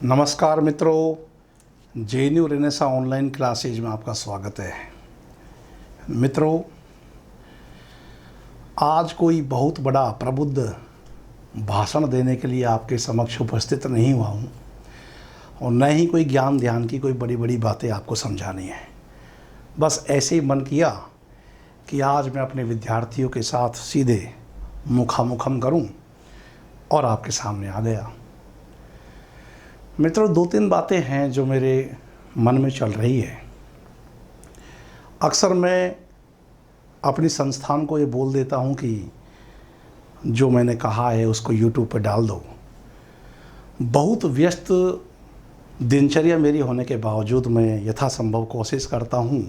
नमस्कार मित्रों, JNU Renaissance online classes में आपका स्वागत है। मित्रों, आज कोई बहुत बड़ा प्रबुद्ध भाषण देने के लिए आपके समक्ष उपस्थित नहीं हुआ हूँ और न ही कोई ज्ञान ध्यान की कोई बड़ी बड़ी बातें आपको समझानी है। बस ऐसे ही मन किया कि आज मैं अपने विद्यार्थियों के साथ सीधे मुखामुखम करूं और आपके सामने आ गया। मित्रों, दो तीन बातें हैं जो मेरे मन में चल रही है। अक्सर मैं अपनी संस्थान को ये बोल देता हूँ कि जो मैंने कहा है उसको यूट्यूब पर डाल दो। बहुत व्यस्त दिनचर्या मेरी होने के बावजूद मैं यथासंभव कोशिश करता हूँ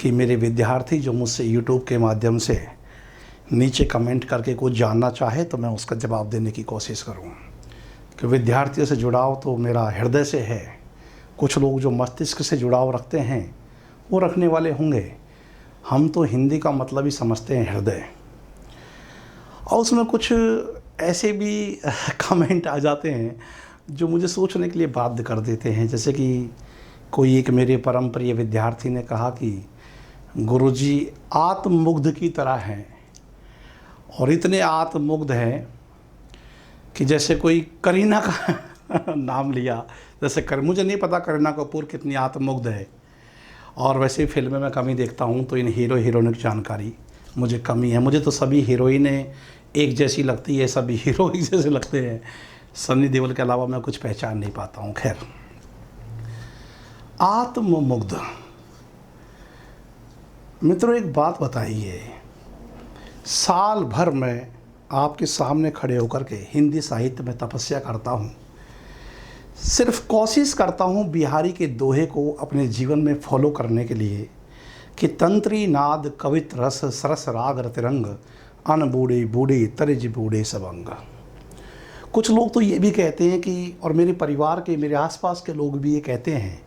कि मेरे विद्यार्थी जो मुझसे यूट्यूब के माध्यम से नीचे कमेंट करके कुछ जानना चाहे तो मैं उसका जवाब देने की कोशिश करूँ कि विद्यार्थियों से जुड़ाव तो मेरा हृदय से है। कुछ लोग जो मस्तिष्क से जुड़ाव रखते हैं वो रखने वाले होंगे। हम तो हिंदी का मतलब ही समझते हैं हृदय। और उसमें कुछ ऐसे भी कमेंट आ जाते हैं जो मुझे सोचने के लिए बाध्य कर देते हैं। जैसे कि कोई एक मेरे परम प्रिय विद्यार्थी ने कहा कि गुरुजी आत्ममुग्ध की तरह हैं और इतने आत्ममुग्ध हैं कि जैसे कोई करीना का नाम लिया। जैसे मुझे नहीं पता करीना कपूर कितनी आत्ममुग्ध है और वैसे फिल्में में कमी देखता हूँ तो इन हीरो हीरोइन की जानकारी मुझे कमी है। मुझे तो सभी हीरोइनें एक जैसी लगती है, सभी हीरो एक जैसे लगते हैं। सनी देओल के अलावा मैं कुछ पहचान नहीं पाता हूँ। खैर, आत्ममुग्ध। मित्रों, एक बात बताइए, साल भर में आपके सामने खड़े होकर के हिंदी साहित्य में तपस्या करता हूँ। सिर्फ कोशिश करता हूँ बिहारी के दोहे को अपने जीवन में फॉलो करने के लिए कि तंत्री नाद कवित रस सरस राग रतिरंग अन बूढ़े बूढ़े तरिज बूढ़े सबंग। कुछ लोग तो ये भी कहते हैं कि, और मेरे परिवार के मेरे आसपास के लोग भी ये कहते हैं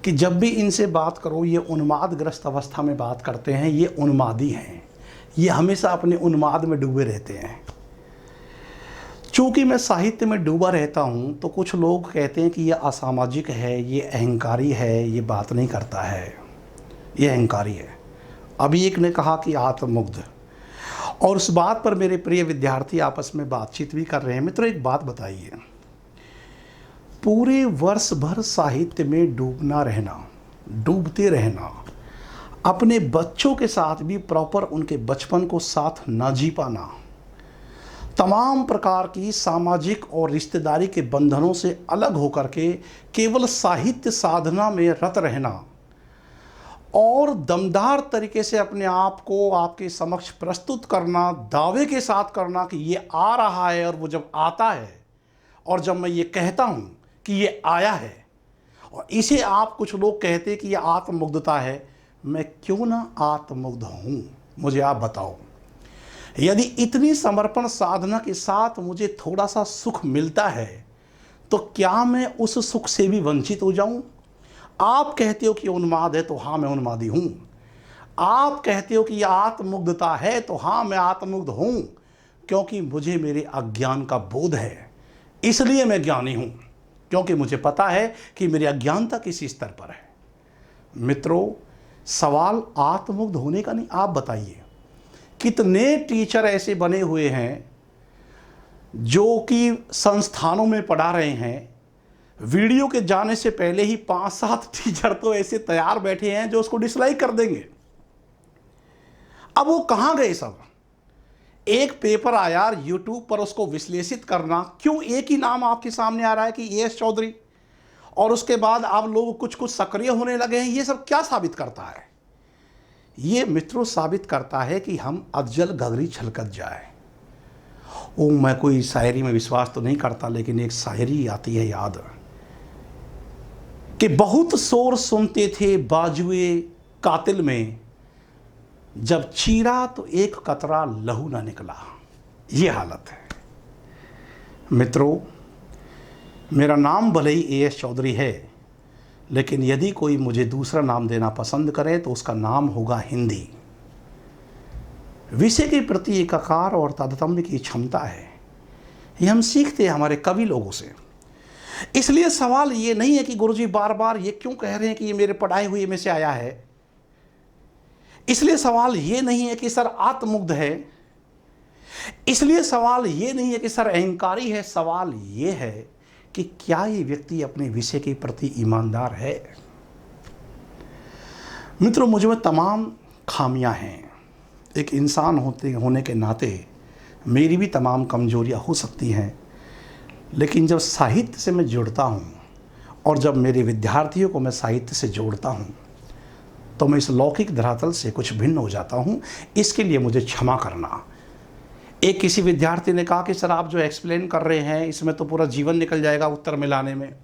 कि जब भी इनसे बात करो ये उन्मादग्रस्त अवस्था में बात करते हैं, ये उन्मादी हैं, ये हमेशा अपने उन्माद में डूबे रहते हैं। चूँकि मैं साहित्य में डूबा रहता हूँ तो कुछ लोग कहते हैं कि ये असामाजिक है, ये अहंकारी है, ये बात नहीं करता है, ये अहंकारी है। अभी एक ने कहा कि आत्ममुग्ध, और उस बात पर मेरे प्रिय विद्यार्थी आपस में बातचीत भी कर रहे हैं। मित्रों, एक बात बताइए, पूरे वर्ष भर साहित्य में डूबना रहना, डूबते रहना, अपने बच्चों के साथ भी प्रॉपर उनके बचपन को साथ ना जी पाना, तमाम प्रकार की सामाजिक और रिश्तेदारी के बंधनों से अलग होकर के केवल साहित्य साधना में रत रहना और दमदार तरीके से अपने आप को आपके समक्ष प्रस्तुत करना, दावे के साथ करना कि ये आ रहा है, और वो जब आता है और जब मैं ये कहता हूँ कि ये आया है और इसे आप कुछ लोग कहते हैं कि ये आत्ममुग्धता है, मैं क्यों ना आत्ममुग्ध हूँ? मुझे आप बताओ। यदि इतनी समर्पण साधना के साथ मुझे थोड़ा सा सुख मिलता है तो क्या मैं उस सुख से भी वंचित हो जाऊं? आप कहते हो कि उन्माद है तो हाँ मैं उन्मादी हूं। आप कहते हो कि यह आत्ममुग्धता है तो हाँ मैं आत्ममुग्ध हूं, क्योंकि मुझे मेरे अज्ञान का बोध है। इसलिए मैं ज्ञानी हूं, क्योंकि मुझे पता है कि मेरी अज्ञानता किस स्तर पर है। मित्रों, सवाल आत्ममुग्ध होने का नहीं। आप बताइए, कितने टीचर ऐसे बने हुए हैं जो कि संस्थानों में पढ़ा रहे हैं, वीडियो के जाने से पहले ही 5-7 टीचर तो ऐसे तैयार बैठे हैं जो उसको डिसलाइक कर देंगे। अब वो कहाँ गए सब? एक पेपर आया यूट्यूब पर, उसको विश्लेषित करना, क्यों एक ही नाम आपके सामने आ रहा है कि एएस चौधरी, और उसके बाद आप लोग कुछ कुछ सक्रिय होने लगे हैं। ये सब क्या साबित करता है? ये मित्रों साबित करता है कि हम अज्जल गगरी छलकत जाए। ओ, मैं कोई शायरी में विश्वास तो नहीं करता, लेकिन एक शायरी आती है याद कि बहुत शोर सुनते थे बाजुए कातिल में, जब चीरा तो एक कतरा लहू ना निकला। ये हालत है। मित्रों, मेरा नाम भले ही एएस चौधरी है, लेकिन यदि कोई मुझे दूसरा नाम देना पसंद करे तो उसका नाम होगा हिंदी। विषय के प्रति एकाकार और तारतम्य की क्षमता है, ये हम सीखते हैं हमारे कवि लोगों से। इसलिए सवाल ये नहीं है कि गुरुजी बार बार ये क्यों कह रहे हैं कि ये मेरे पढ़ाए हुए में से आया है। इसलिए सवाल ये नहीं है कि सर आत्ममुग्ध है। इसलिए सवाल ये नहीं है कि सर अहंकारी है। सवाल ये है कि क्या ये व्यक्ति अपने विषय के प्रति ईमानदार है। मित्रों, मुझ में तमाम खामियां हैं। एक इंसान होने के नाते मेरी भी तमाम कमजोरियां हो सकती हैं। लेकिन जब साहित्य से मैं जुड़ता हूँ और जब मेरे विद्यार्थियों को मैं साहित्य से जोड़ता हूँ तो मैं इस लौकिक धरातल से कुछ भिन्न हो जाता हूँ। इसके लिए मुझे क्षमा करना। एक किसी विद्यार्थी ने कहा कि सर आप जो एक्सप्लेन कर रहे हैं इसमें तो पूरा जीवन निकल जाएगा उत्तर मिलाने में।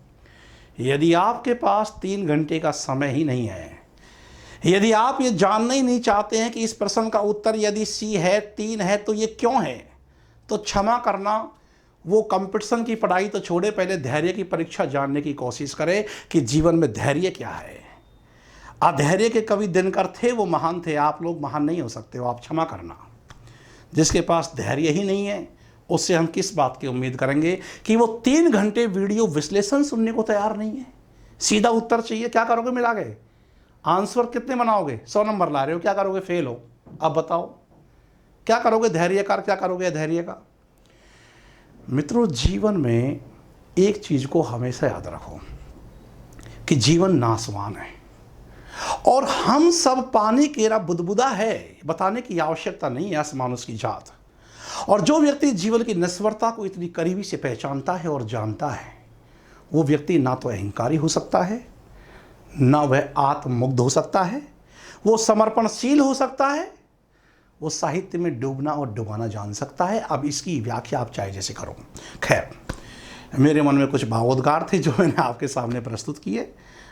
यदि आपके पास 3 घंटे का समय ही नहीं है, यदि आप ये जानना ही नहीं चाहते हैं कि इस प्रश्न का उत्तर यदि सी है 3 है तो ये क्यों है, तो क्षमा करना। वो कंपटीशन की पढ़ाई तो छोड़े, पहले धैर्य की परीक्षा जानने की कोशिश करें कि जीवन में धैर्य क्या है। अधैर्य के कवि दिनकर थे, वो महान थे। आप लोग महान नहीं हो सकते हो, आप क्षमा करना। जिसके पास धैर्य ही नहीं है उससे हम किस बात की उम्मीद करेंगे कि वो 3 घंटे वीडियो विश्लेषण सुनने को तैयार नहीं है। सीधा उत्तर चाहिए। क्या करोगे मिला गए? आंसर कितने बनाओगे? 100 नंबर ला रहे हो, क्या करोगे? फेल हो। अब बताओ क्या करोगे? धैर्य कर, क्या करोगे अधैर्य का? मित्रों, जीवन में एक चीज को हमेशा याद रखो कि जीवन नासवान है और हम सब पानी केरा बुदबुदा है। बताने की आवश्यकता नहीं है आसमान उसकी जात। और जो व्यक्ति जीवन की नश्वरता को इतनी करीबी से पहचानता है और जानता है, वो व्यक्ति ना तो अहंकारी हो सकता है, ना वह आत्ममुग्ध हो सकता है, वो समर्पणशील हो सकता है, वो साहित्य में डूबना और डुबाना जान सकता है। अब इसकी व्याख्या आप चाहे जैसे करो। खैर, मेरे मन में कुछ भावोद्गार थे जो मैंने आपके सामने प्रस्तुत किए।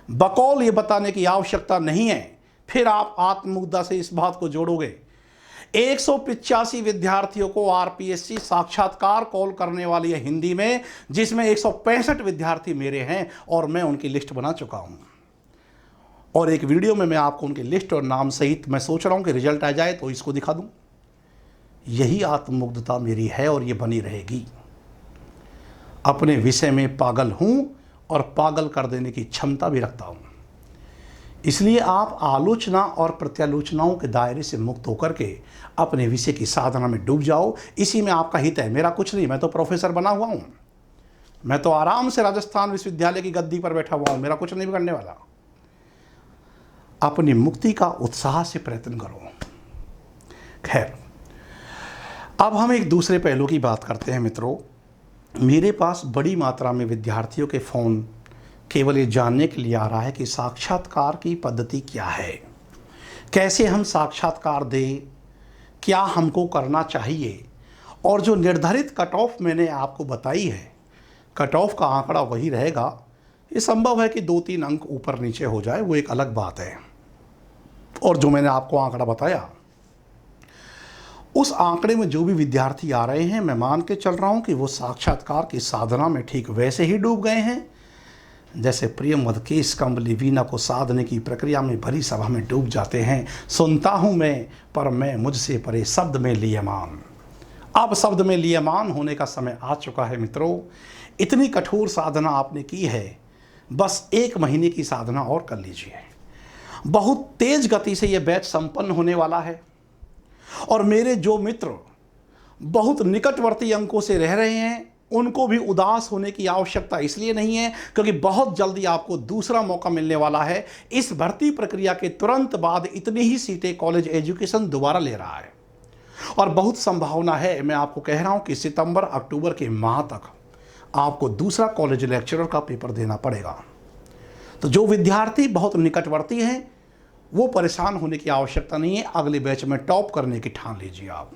बकौल ये बताने की आवश्यकता नहीं है। फिर आप आत्ममुग्धता से इस बात को जोड़ोगे। 185 विद्यार्थियों को आरपीएससी साक्षात्कार कॉल करने वाली है हिंदी में, जिसमें 165 विद्यार्थी मेरे हैं और मैं उनकी लिस्ट बना चुका हूं। और एक वीडियो में मैं आपको उनकी लिस्ट और नाम सहित मैं सोच रहा हूं कि रिजल्ट आ जाए तो इसको दिखा दूं। यही आत्ममुग्धता मेरी है और ये बनी रहेगी। अपने विषय में पागल हूं और पागल कर देने की क्षमता भी रखता हूं। इसलिए आप आलोचना और प्रत्यालोचनाओं के दायरे से मुक्त होकर के अपने विषय की साधना में डूब जाओ। इसी में आपका हित है, मेरा कुछ नहीं। मैं तो प्रोफेसर बना हुआ हूं, मैं तो आराम से राजस्थान विश्वविद्यालय की गद्दी पर बैठा हुआ हूं, मेरा कुछ नहीं बिगड़ने वाला। अपनी मुक्ति का उत्साह से प्रयत्न करो। खैर, अब हम एक दूसरे पहलू की बात करते हैं। मित्रों, मेरे पास बड़ी मात्रा में विद्यार्थियों के फ़ोन केवल ये जानने के लिए आ रहा है कि साक्षात्कार की पद्धति क्या है, कैसे हम साक्षात्कार दें, क्या हमको करना चाहिए। और जो निर्धारित कट ऑफ मैंने आपको बताई है, कट ऑफ का आंकड़ा वही रहेगा। ये संभव है कि 2-3 अंक ऊपर नीचे हो जाए, वो एक अलग बात है। और जो मैंने आपको आंकड़ा बताया, उस आंकड़े में जो भी विद्यार्थी आ रहे हैं, मैं मान के चल रहा हूं कि वो साक्षात्कार की साधना में ठीक वैसे ही डूब गए हैं जैसे प्रियमवद केश कमली वीणा को साधने की प्रक्रिया में भरी सभा में डूब जाते हैं। सुनता हूं मैं, पर मैं मुझसे परे शब्द में लियमान। अब शब्द में लियमान होने का समय आ चुका है। मित्रों, इतनी कठोर साधना आपने की है, बस 1 महीने की साधना और कर लीजिए। बहुत तेज गति से यह बैच संपन्न होने वाला है। और मेरे जो मित्र बहुत निकटवर्ती अंकों से रह रहे हैं, उनको भी उदास होने की आवश्यकता इसलिए नहीं है क्योंकि बहुत जल्दी आपको दूसरा मौका मिलने वाला है। इस भर्ती प्रक्रिया के तुरंत बाद इतनी ही सीटें कॉलेज एजुकेशन दोबारा ले रहा है और बहुत संभावना है, मैं आपको कह रहा हूं कि सितंबर अक्टूबर के माह तक आपको दूसरा कॉलेज लेक्चरर का पेपर देना पड़ेगा। तो जो विद्यार्थी बहुत निकटवर्ती हैं, वो परेशान होने की आवश्यकता नहीं है। अगले बैच में टॉप करने की ठान लीजिए आप।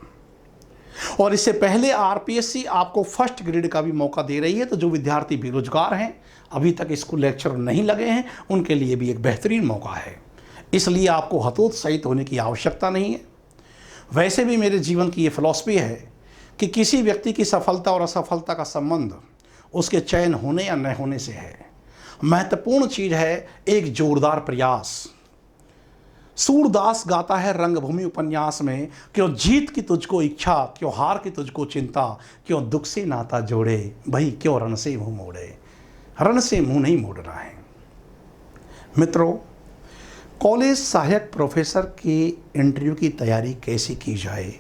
और इससे पहले आरपीएससी आपको फर्स्ट ग्रेड का भी मौका दे रही है। तो जो विद्यार्थी बेरोजगार हैं, अभी तक स्कूल लेक्चर नहीं लगे हैं, उनके लिए भी एक बेहतरीन मौका है। इसलिए आपको हतोत्साहित होने की आवश्यकता नहीं है। वैसे भी मेरे जीवन की ये फिलॉसफी है कि किसी व्यक्ति की सफलता और असफलता का संबंध उसके चयन होने या न होने से है। महत्वपूर्ण चीज है एक जोरदार प्रयास। सूरदास गाता है रंगभूमि उपन्यास में, क्यों जीत की तुझको इच्छा, क्यों हार की तुझको चिंता, क्यों दुख से नाता जोड़े, भाई क्यों रण से मुंह मोड़े। रण से मुंह नहीं मोड़ना है। मित्रों, कॉलेज सहायक प्रोफेसर के इंटरव्यू की तैयारी कैसे की जाए,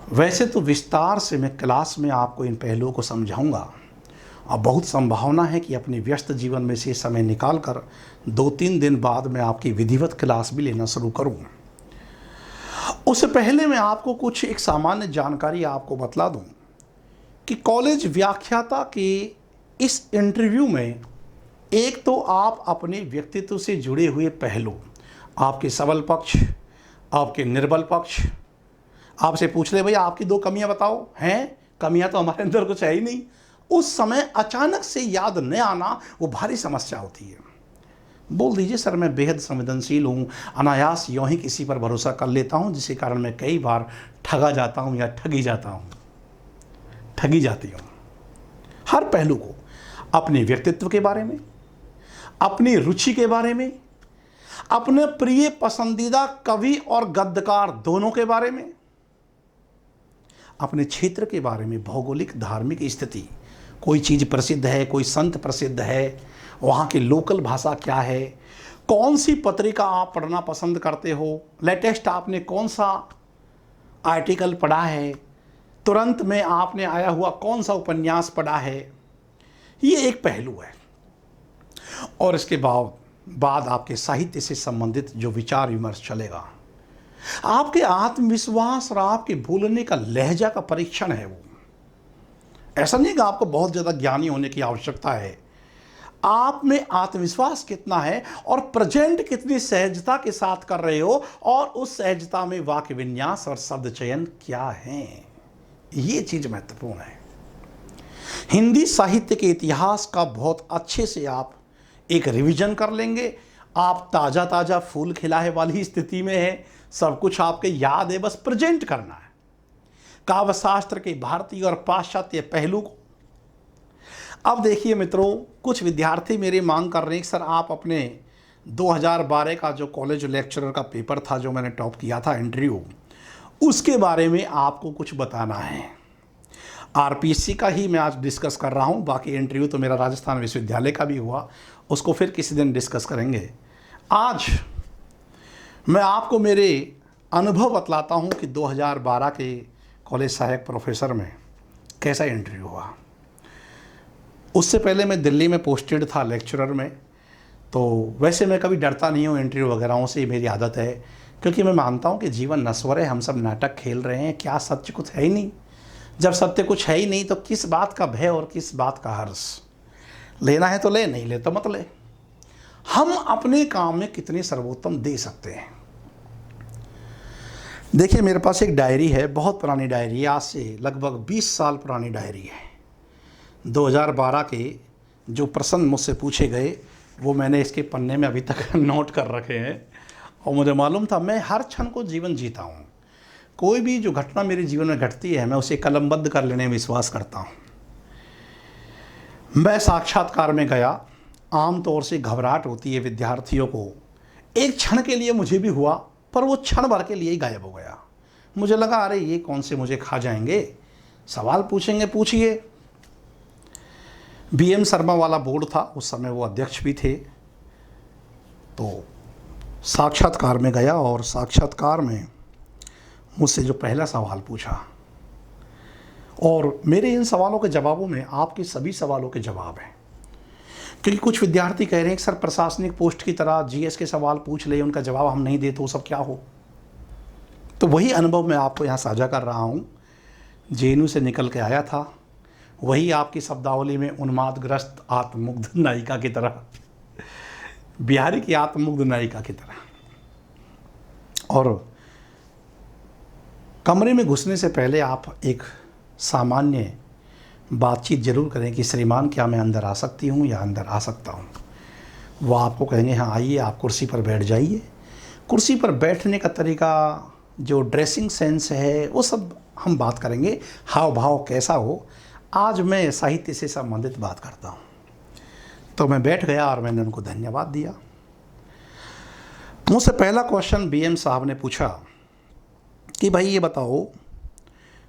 वैसे तो विस्तार से मैं क्लास में आपको इन पहलुओं को समझाऊंगा। अब बहुत संभावना है कि अपने व्यस्त जीवन में से समय निकालकर 2-3 दिन बाद मैं आपकी विधिवत क्लास भी लेना शुरू करूं। उससे पहले मैं आपको कुछ एक सामान्य जानकारी आपको बतला दूं कि कॉलेज व्याख्याता के इस इंटरव्यू में एक तो आप अपने व्यक्तित्व से जुड़े हुए पहलू, आपके सबल पक्ष, आपके निर्बल पक्ष, आपसे पूछ ले भाई आपकी 2 कमियां बताओ, हैं कमियां तो हमारे अंदर कुछ है ही नहीं। उस समय अचानक से याद न आना वो भारी समस्या होती है। बोल दीजिए सर मैं बेहद संवेदनशील हूँ, अनायास यूँ ही किसी पर भरोसा कर लेता हूँ, जिसके कारण मैं कई बार ठगा जाता हूँ या ठगी जाती हूँ। हर पहलू को, अपने व्यक्तित्व के बारे में, अपनी रुचि के बारे में, अपने प्रिय पसंदीदा कवि और गद्यकार दोनों के बारे में, अपने क्षेत्र के बारे में, भौगोलिक धार्मिक स्थिति, कोई चीज़ प्रसिद्ध है, कोई संत प्रसिद्ध है, वहाँ की लोकल भाषा क्या है, कौन सी पत्रिका आप पढ़ना पसंद करते हो, लेटेस्ट आपने कौन सा आर्टिकल पढ़ा है, तुरंत में आपने आया हुआ कौन सा उपन्यास पढ़ा है, ये एक पहलू है। और इसके बाद आपके साहित्य से संबंधित जो विचार विमर्श चलेगा, आपके आत्मविश्वास और आपके बोलने का लहजा का परीक्षण है वो। ऐसा नहीं कि आपको बहुत ज़्यादा ज्ञानी होने की आवश्यकता है, आप में आत्मविश्वास कितना है और प्रेजेंट कितनी सहजता के साथ कर रहे हो, और उस सहजता में वाक्य विन्यास और शब्द चयन क्या है, ये चीज़ महत्वपूर्ण है। हिंदी साहित्य के इतिहास का बहुत अच्छे से आप एक रिवीजन कर लेंगे। आप ताज़ा फूल खिलाए वाली स्थिति में है, सब कुछ आपके याद है, बस प्रेजेंट करना है काव्य शास्त्र के भारतीय और पाश्चात्य पहलू को। अब देखिए मित्रों, कुछ विद्यार्थी मेरी मांग कर रहे हैं कि सर आप अपने 2012 का जो कॉलेज लेक्चरर का पेपर था जो मैंने टॉप किया था इंटरव्यू, उसके बारे में आपको कुछ बताना है। आरपीएससी का ही मैं आज डिस्कस कर रहा हूँ, बाकी इंटरव्यू तो मेरा राजस्थान विश्वविद्यालय का भी हुआ, उसको फिर किसी दिन डिस्कस करेंगे। आज मैं आपको मेरे अनुभव बतलाता हूँ कि 2012 के कॉलेज सहायक प्रोफेसर में कैसा इंटरव्यू हुआ। उससे पहले मैं दिल्ली में पोस्टेड था लेक्चरर में, तो वैसे मैं कभी डरता नहीं हूँ इंटरव्यू वगैरह से, मेरी आदत है, क्योंकि मैं मानता हूँ कि जीवन नश्वर है, हम सब नाटक खेल रहे हैं, क्या सत्य कुछ है ही नहीं। जब सत्य कुछ है ही नहीं तो किस बात का भय और किस बात का हर्ष। लेना है तो ले, नहीं ले तो मत ले। हम अपने काम में कितने सर्वोत्तम दे सकते हैं। देखिए मेरे पास एक डायरी है, बहुत पुरानी डायरी है, आज से लगभग 20 साल पुरानी डायरी है। 2012 के जो प्रश्न मुझसे पूछे गए वो मैंने इसके पन्ने में अभी तक नोट कर रखे हैं, और मुझे मालूम था मैं हर क्षण को जीवन जीता हूँ। कोई भी जो घटना मेरे जीवन में घटती है मैं उसे कलमबद्ध कर लेने में विश्वास करता हूँ। मैं साक्षात्कार में गया, आमतौर से घबराहट होती है विद्यार्थियों को, एक क्षण के लिए मुझे भी हुआ, पर वो क्षण भर के लिए ही गायब हो गया। मुझे लगा अरे ये कौन से मुझे खा जाएंगे, सवाल पूछेंगे, पूछिए। बीएम शर्मा वाला बोर्ड था, उस समय वो अध्यक्ष भी थे। तो साक्षात्कार में गया और साक्षात्कार में मुझसे जो पहला सवाल पूछा, और मेरे इन सवालों के जवाबों में आपके सभी सवालों के जवाब हैं, क्योंकि कुछ विद्यार्थी कह रहे हैं कि सर प्रशासनिक पोस्ट की तरह जीएस के सवाल पूछ ले, उनका जवाब हम नहीं दे तो सब क्या हो। तो वही अनुभव मैं आपको यहाँ साझा कर रहा हूँ। जेएनयू से निकल के आया था, वही आपकी शब्दावली में उन्मादग्रस्त आत्ममुग्ध नायिका की तरह, बिहारी की आत्ममुग्ध नायिका की तरह। और कमरे में घुसने से पहले आप एक सामान्य बातचीत जरूर करें कि श्रीमान क्या मैं अंदर आ सकती हूँ या अंदर आ सकता हूँ। वो आपको कहेंगे हाँ आइए, आप कुर्सी पर बैठ जाइए। कुर्सी पर बैठने का तरीका, जो ड्रेसिंग सेंस है, वो सब हम बात करेंगे, हाव भाव कैसा हो। आज मैं साहित्य से संबंधित बात करता हूँ। तो मैं बैठ गया और मैंने उनको धन्यवाद दिया। मुझसे पहला क्वेश्चन बीएम साहब ने पूछा कि भाई ये बताओ,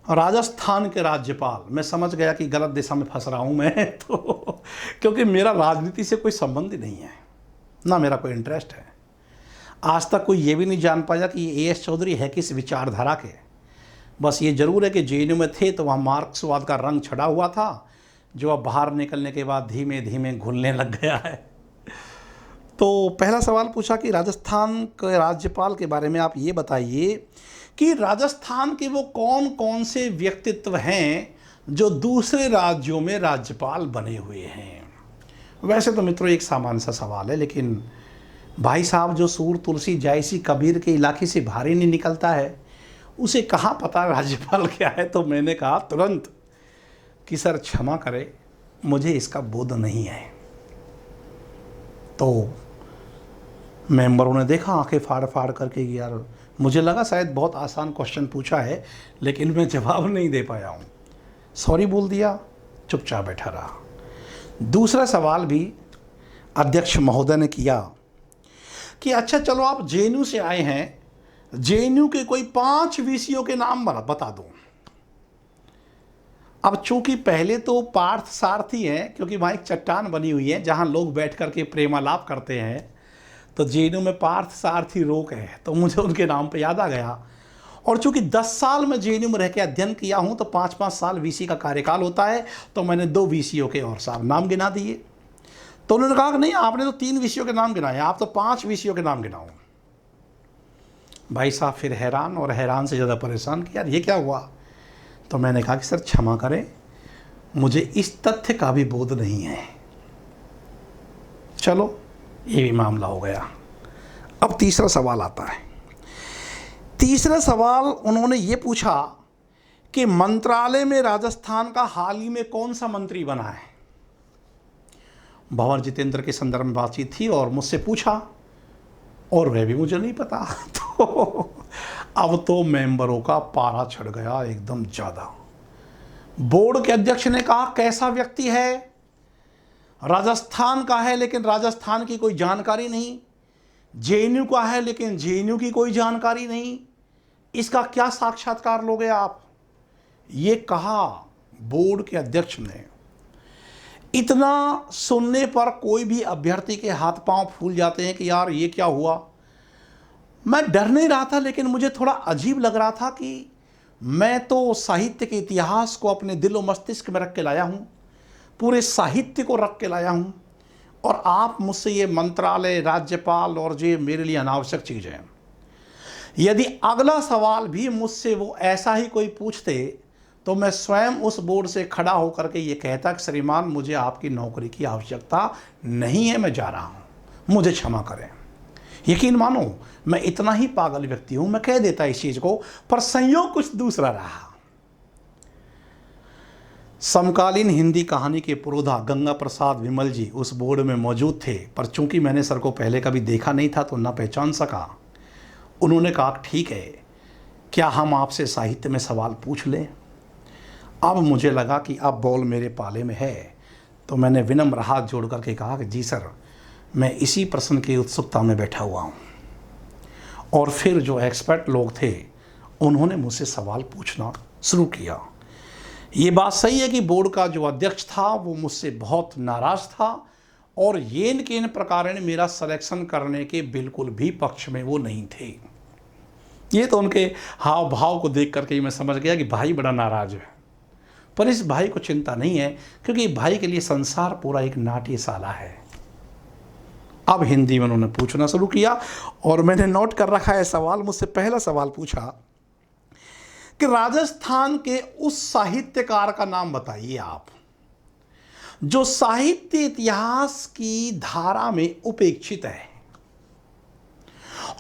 राजस्थान के राज्यपाल, मैं समझ गया कि गलत दिशा में फंस रहा हूँ मैं, तो क्योंकि मेरा राजनीति से कोई संबंध ही नहीं है, ना मेरा कोई इंटरेस्ट है। आज तक कोई ये भी नहीं जान पाया कि ये एएस चौधरी है किस विचारधारा के। बस ये जरूर है कि जेएनयू में थे तो वहाँ मार्क्सवाद का रंग छड़ा हुआ था, जो अब बाहर निकलने के बाद धीमे धीमे घुलने लग गया है। तो पहला सवाल पूछा कि राजस्थान के राज्यपाल के बारे में आप ये बताइए कि राजस्थान के वो कौन कौन से व्यक्तित्व हैं जो दूसरे राज्यों में राज्यपाल बने हुए हैं। वैसे तो मित्रों एक सामान्य सा सवाल है, लेकिन भाई साहब जो सूर तुलसी जायसी कबीर के इलाके से भारी नहीं निकलता है, उसे कहाँ पता राज्यपाल क्या है। तो मैंने कहा तुरंत कि सर क्षमा करें, मुझे इसका बोध नहीं है। तो मेंबरों ने देखा आंखें फाड़ फाड़ करके, यार मुझे लगा शायद बहुत आसान क्वेश्चन पूछा है, लेकिन मैं जवाब नहीं दे पाया हूँ। सॉरी बोल दिया, चुपचाप बैठा रहा। दूसरा सवाल भी अध्यक्ष महोदय ने किया कि अच्छा चलो आप जेएनयू से आए हैं, जेएनयू के कोई 5 वीसीओ के नाम बता दो। अब चूंकि पहले तो पार्थ सारथी हैं, क्योंकि वहाँ एक चट्टान बनी हुई है जहाँ लोग बैठ करके प्रेमालाप करते हैं, तो जेएनयू में पार्थ सारथी रोक है, तो मुझे उनके नाम पे याद आ गया। और चूंकि 10 साल मैं जेएनयू में रह के अध्ययन किया हूँ, तो 5-5 साल वीसी का कार्यकाल होता है, तो मैंने 2 वीसीओ के और साहब नाम गिना दिए। तो उन्होंने कहा कि नहीं आपने तो 3 वीसीओ के नाम गिनाए, आप तो 5 वीसीओ के नाम गिनाओ। भाई साहब फिर हैरान, और हैरान से ज़्यादा परेशान कि यार ये क्या हुआ। तो मैंने कहा कि सर क्षमा करें, मुझे इस तथ्य का भी बोध नहीं है। चलो ये भी मामला हो गया। अब तीसरा सवाल आता है। तीसरा सवाल उन्होंने ये पूछा कि मंत्रालय में राजस्थान का हाल ही में कौन सा मंत्री बना है। भंवर जितेंद्र के संदर्भ में बातचीत थी और मुझसे पूछा, और वह भी मुझे नहीं पता। तो अब तो मेंबरों का पारा चढ़ गया एकदम ज़्यादा। बोर्ड के अध्यक्ष ने कहा कैसा व्यक्ति है, राजस्थान का है लेकिन राजस्थान की कोई जानकारी नहीं, जेएनयू का है लेकिन जेएनयू की कोई जानकारी नहीं, इसका क्या साक्षात्कार लोगे आप। ये कहा बोर्ड के अध्यक्ष ने। इतना सुनने पर कोई भी अभ्यर्थी के हाथ पांव फूल जाते हैं कि यार ये क्या हुआ। मैं डर नहीं रहा था, लेकिन मुझे थोड़ा अजीब लग रहा था कि मैं तो साहित्य के इतिहास को अपने दिल और मस्तिष्क में रख के लाया हूँ, पूरे साहित्य को रख के लाया हूँ, और आप मुझसे ये मंत्रालय, राज्यपाल और ये मेरे लिए अनावश्यक चीज़ें हैं। यदि अगला सवाल भी मुझसे वो ऐसा ही कोई पूछते तो मैं स्वयं उस बोर्ड से खड़ा होकर के ये कहता कि श्रीमान मुझे आपकी नौकरी की आवश्यकता नहीं है, मैं जा रहा हूँ, मुझे क्षमा करें। यकीन मानो मैं इतना ही पागल व्यक्ति हूँ, मैं कह देता इस चीज़ को, पर संयोग कुछ दूसरा रहा। समकालीन हिंदी कहानी के पुरोधा गंगा प्रसाद विमल जी उस बोर्ड में मौजूद थे, पर चूंकि मैंने सर को पहले कभी देखा नहीं था तो ना पहचान सका। उन्होंने कहा ठीक है, क्या हम आपसे साहित्य में सवाल पूछ लें। अब मुझे लगा कि अब बॉल मेरे पाले में है, तो मैंने विनम्र हाथ जोड़ करके कहा कि जी सर, मैं इसी प्रश्न की उत्सुकता में बैठा हुआ हूँ। और फिर जो एक्सपर्ट लोग थे उन्होंने मुझसे सवाल पूछना शुरू किया। ये बात सही है कि बोर्ड का जो अध्यक्ष था वो मुझसे बहुत नाराज़ था, और येन केन प्रकारेण मेरा सिलेक्शन करने के बिल्कुल भी पक्ष में वो नहीं थे। ये तो उनके हाव भाव को देख करके मैं समझ गया कि भाई बड़ा नाराज है। पर इस भाई को चिंता नहीं है, क्योंकि भाई के लिए संसार पूरा एक नाट्यशाला है। अब हिंदी में उन्होंने पूछना शुरू किया, और मैंने नोट कर रखा है सवाल। मुझसे पहला सवाल पूछा कि राजस्थान के उस साहित्यकार का नाम बताइए आप जो साहित्य इतिहास की धारा में उपेक्षित है।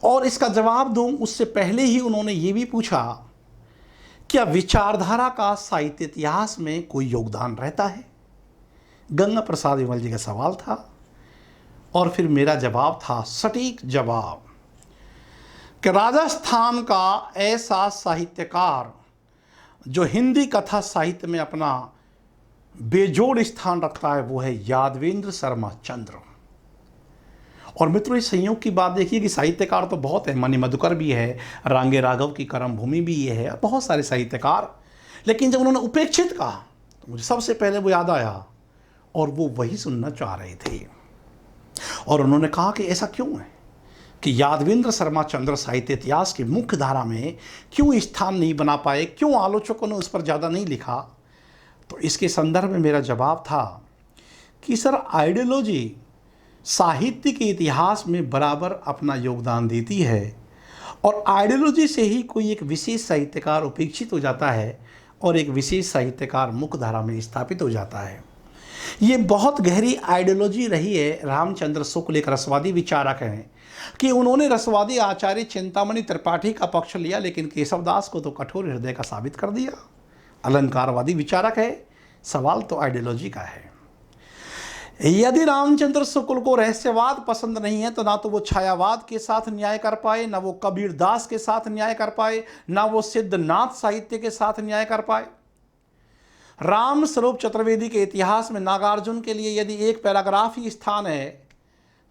और इसका जवाब दूं उससे पहले ही उन्होंने ये भी पूछा, क्या विचारधारा का साहित्य इतिहास में कोई योगदान रहता है। गंगा प्रसाद विमल जी का सवाल था, और फिर मेरा जवाब था सटीक जवाब कि राजस्थान का ऐसा साहित्यकार जो हिंदी कथा साहित्य में अपना बेजोड़ स्थान रखता है वो है यादवेंद्र शर्मा चंद्र। और मित्रों इस संयोग की बात देखिए कि साहित्यकार तो बहुत है, मणि मधुकर भी है, रांगे राघव की करम भूमि भी ये है, बहुत सारे साहित्यकार। लेकिन जब उन्होंने उपेक्षित कहा तो मुझे सबसे पहले वो याद आया, और वो वही सुनना चाह रहे थे। और उन्होंने कहा कि ऐसा क्यों है कि यादवेंद्र शर्मा चंद्र साहित्य इतिहास की मुख्य धारा में क्यों स्थान नहीं बना पाए, क्यों आलोचकों ने उस पर ज़्यादा नहीं लिखा। तो इसके संदर्भ में मेरा जवाब था कि सर, आइडियोलॉजी साहित्य के इतिहास में बराबर अपना योगदान देती है और आइडियोलॉजी से ही कोई एक विशेष साहित्यकार उपेक्षित हो जाता है और एक विशेष साहित्यकार मुख्य धारा में स्थापित हो जाता है। ये बहुत गहरी आइडियोलॉजी रही है। रामचंद्र शुक्ल एक रसवादी विचारक हैं कि उन्होंने रसवादी आचार्य चिंतामणि त्रिपाठी का पक्ष लिया, लेकिन केशवदास को तो कठोर हृदय का साबित कर दिया। अलंकारवादी विचारक है, सवाल तो आइडियोलॉजी का है। यदि रामचंद्र शुक्ल को रहस्यवाद पसंद नहीं है तो ना तो वो छायावाद के साथ न्याय कर पाए, ना वो कबीर दास के साथ न्याय कर पाए, ना वो सिद्धनाथ साहित्य के साथ न्याय कर पाए। राम स्वरूप चतुर्वेदी के इतिहास में नागार्जुन के लिए यदि एक पैराग्राफ ही स्थान है,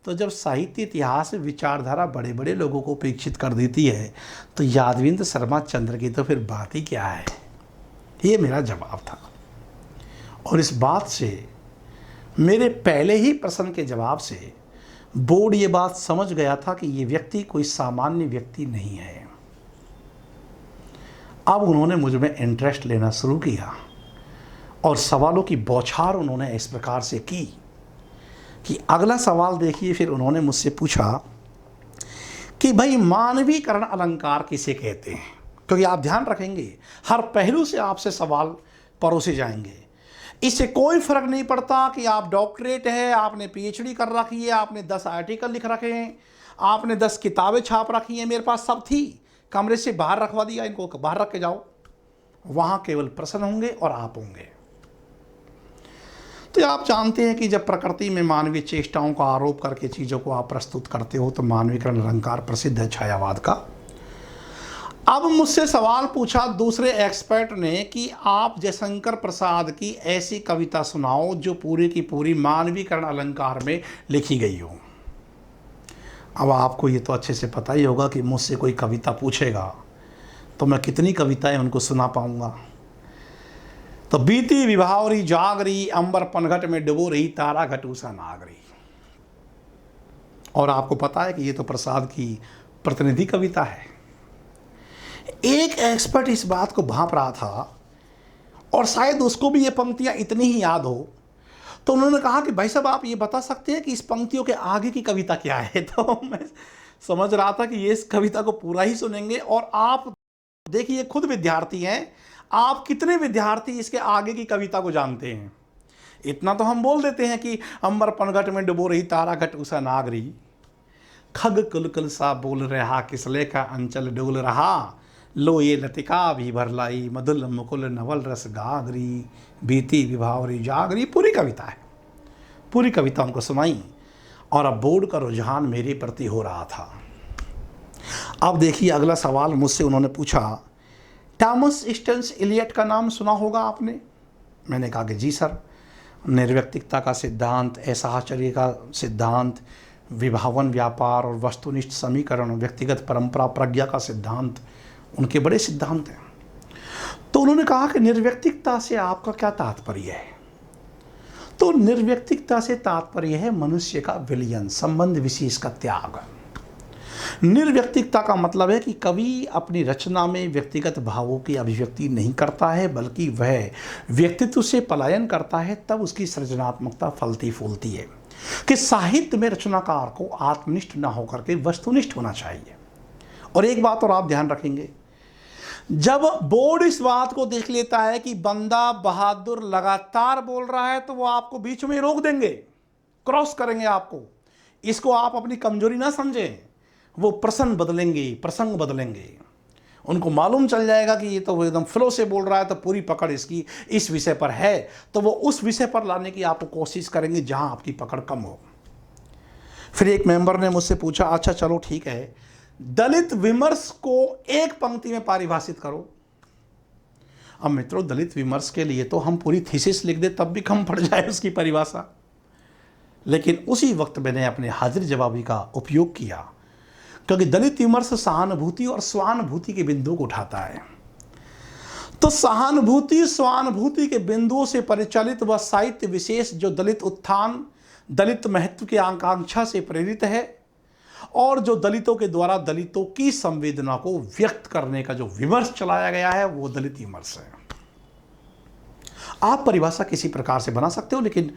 तो जब साहित्य इतिहास में विचारधारा बड़े बड़े लोगों को उपेक्षित कर देती है तो यादवेंद्र शर्मा चंद्र की तो फिर बात ही क्या है। ये मेरा जवाब था। और इस बात से, मेरे पहले ही प्रश्न के जवाब से बोर्ड ये बात समझ गया था कि ये व्यक्ति कोई सामान्य व्यक्ति नहीं है। अब उन्होंने मुझ में इंटरेस्ट लेना शुरू किया और सवालों की बौछार उन्होंने इस प्रकार से की कि अगला सवाल देखिए। फिर उन्होंने मुझसे पूछा कि भाई, मानवीकरण अलंकार किसे कहते हैं? क्योंकि आप ध्यान रखेंगे हर पहलू से आपसे सवाल परोसे जाएंगे। इससे कोई फर्क नहीं पड़ता कि आप डॉक्टरेट है, आपने पीएचडी कर रखी है, आपने 10 आर्टिकल लिख रखे हैं, आपने 10 किताबें छाप रखी हैं। मेरे पास सब थी, कमरे से बाहर रखवा दिया, इनको बाहर रख के जाओ। वहाँ केवल प्रश्न होंगे और आप होंगे। तो आप जानते हैं कि जब प्रकृति में मानवीय चेष्टाओं का आरोप करके चीज़ों को आप प्रस्तुत करते हो तो मानवीकरण अलंकार प्रसिद्ध है छायावाद का। अब मुझसे सवाल पूछा दूसरे एक्सपर्ट ने कि आप जयशंकर प्रसाद की ऐसी कविता सुनाओ जो पूरी की पूरी मानवीकरण अलंकार में लिखी गई हो। अब आपको ये तो अच्छे से पता ही होगा कि मुझसे कोई कविता पूछेगा तो मैं कितनी कविताएं उनको सुना पाऊंगा। तो बीती विभावरी जागरी, अंबर पनघट में डुबो रही तारा घटूसा नागरी। और आपको पता है कि ये तो प्रसाद की प्रतिनिधि कविता है। एक एक्सपर्ट इस बात को भांप रहा था और शायद उसको भी ये पंक्तियां इतनी ही याद हो, तो उन्होंने कहा कि भाई साहब, आप ये बता सकते हैं कि इस पंक्तियों के आगे की कविता क्या है? तो मैं समझ रहा था कि ये इस कविता को पूरा ही सुनेंगे। और आप देखिए, खुद विद्यार्थी हैं, आप कितने विद्यार्थी इसके आगे की कविता को जानते हैं? इतना तो हम बोल देते हैं कि अंबर पनघट में डुबो रही तारा घट उषा नागरी, खग कुलकुल सा बोल रहा किसले का अंचल डोल रहा, लो ये लतिका भी भरलाई मधुल मुकुल नवल रस गागरी, बीती विभावरी जागरी। पूरी कविता है, पूरी कविता उनको सुनाई। और अब बोर्ड का रुझान मेरे प्रति हो रहा था। अब देखिए, अगला सवाल मुझसे उन्होंने पूछा, थॉमस स्टेन्स इलियट का नाम सुना होगा आपने? मैंने कहा कि जी सर। निर्व्यक्तिकता का सिद्धांत, ऐसाचर्य का सिद्धांत, विभावन व्यापार और वस्तुनिष्ठ समीकरण, व्यक्तिगत परंपरा प्रज्ञा का सिद्धांत, उनके बड़े सिद्धांत हैं। तो उन्होंने कहा कि निर्व्यक्तिकता से आपका क्या तात्पर्य है? तो निर्व्यक्तिकता से तात्पर्य है मनुष्य का विलयन, संबंध विशेष का त्याग। निर्व्यक्तिकता का मतलब है कि कवि अपनी रचना में व्यक्तिगत भावों की अभिव्यक्ति नहीं करता है, बल्कि वह व्यक्तित्व से पलायन करता है, तब उसकी सृजनात्मकता फलती फूलती है। कि साहित्य में रचनाकार को आत्मनिष्ठ न होकर के वस्तुनिष्ठ होना चाहिए। और एक बात और आप ध्यान रखेंगे, जब बोर्ड इस बात को देख लेता है कि बंदा बहादुर लगातार बोल रहा है, तो वो आपको बीच में रोक देंगे, क्रॉस करेंगे आपको। इसको आप अपनी कमजोरी ना समझें, वो प्रसंग बदलेंगे, प्रसंग बदलेंगे। उनको मालूम चल जाएगा कि ये तो एकदम फ्लो से बोल रहा है, तो पूरी पकड़ इसकी इस विषय पर है, तो वो उस विषय पर लाने की आपको कोशिश करेंगे जहां आपकी पकड़ कम हो। फिर एक मेंबर ने मुझसे पूछा, अच्छा चलो ठीक है, दलित विमर्श को एक पंक्ति में परिभाषित करो। अब मित्रों, दलित विमर्श के लिए तो हम पूरी थीसिस लिख दे तब भी कम पड़ जाए उसकी परिभाषा। लेकिन उसी वक्त मैंने अपने हाजिर जवाबी का उपयोग किया, क्योंकि दलित विमर्श सहानुभूति और स्वानुभूति के बिंदु को उठाता है। तो सहानुभूति स्वानुभूति के बिंदुओं से परिचालित वह साहित्य विशेष जो दलित उत्थान, दलित महत्व की आकांक्षा से प्रेरित है और जो दलितों के द्वारा दलितों की संवेदना को व्यक्त करने का जो विमर्श चलाया गया है वो दलित विमर्श है। आप परिभाषा किसी प्रकार से बना सकते हो, लेकिन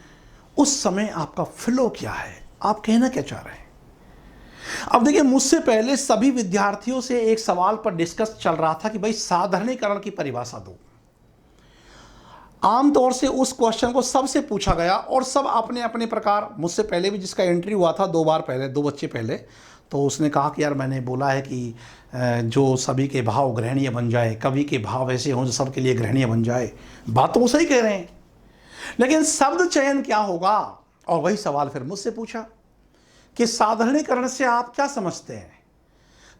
उस समय आपका फ्लो क्या है, आप कहना क्या चाह रहे हैं। अब देखिए, मुझसे पहले सभी विद्यार्थियों से एक सवाल पर डिस्कस चल रहा था कि भाई साधारणीकरण की परिभाषा दो। आमतौर से उस क्वेश्चन को सबसे पूछा गया और सब अपने अपने प्रकार, मुझसे पहले भी जिसका एंट्री हुआ था 2 बार पहले, 2 बच्चे पहले, तो उसने कहा कि यार मैंने बोला है कि जो सभी के भाव ग्रहणीय बन जाए, कवि के भाव ऐसे हों जो सबके लिए ग्रहणीय बन जाए। बात तो वो सही कह रहे हैं, लेकिन शब्द चयन क्या होगा। और वही सवाल फिर मुझसे पूछा कि साधारणीकरण से आप क्या समझते हैं।